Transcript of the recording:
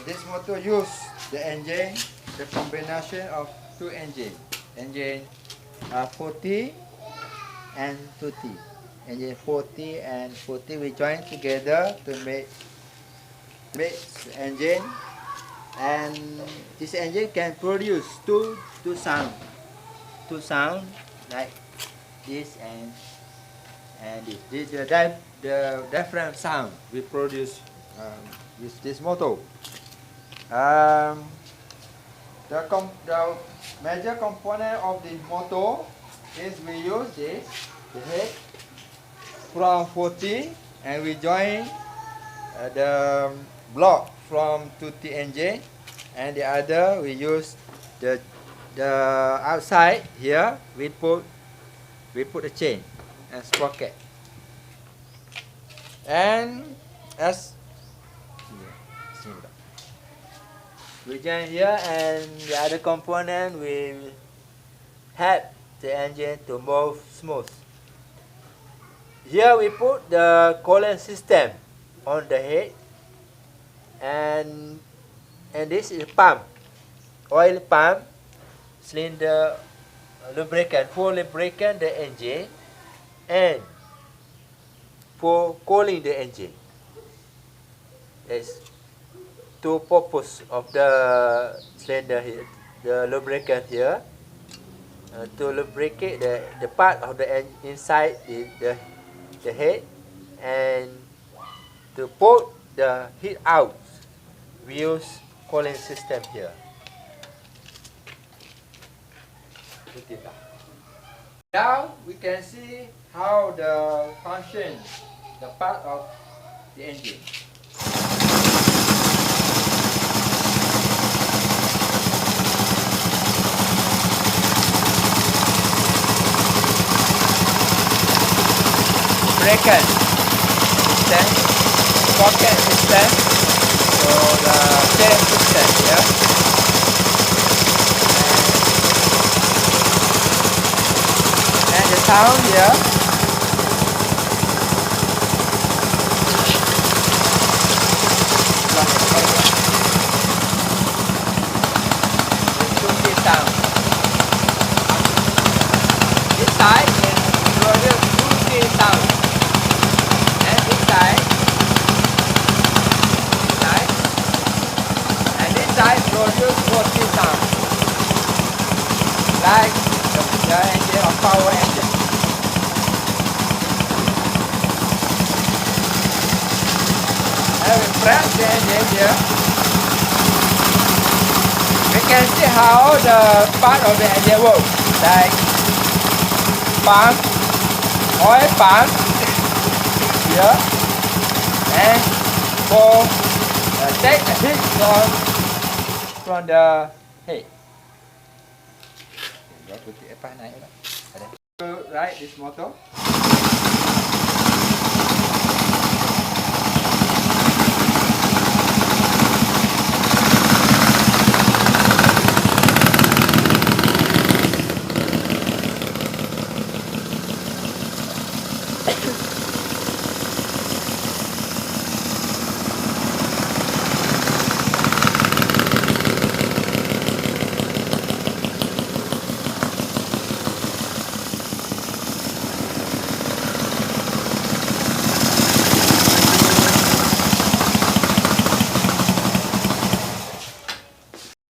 This motor use the engine, the combination of two engine 40 and 2T. Engine 40 and 40 we join together to make engine, and this engine can produce two sound like this and this. This the different sound we produce with this motor. The major component of the motor is we use this, the head from 40, and we join the block from 2T engine, and the other we use the outside here we put the chain and sprocket, and as we join here, and the other component will help the engine to move smooth. Here we put the coolant system on the head, and this is pump, oil pump, cylinder, lubricant for lubricant the engine and for cooling the engine. There's two purpose of the cylinder here, the lubricant here, to lubricate the part of the inside the head, and to put the heat out we use cooling system here. Now we can see how the function, the part of the engine. Lubricant system, pocket system, so the chain system here. And the sound here. The sound. This side is produce 2T sound. And this side, and this side produce 40 sound, like the engine of power engine. And we press the engine here. We can see how the part of the engine works, like pump, oil pump here, and for take a heat from the head. Right, this motor.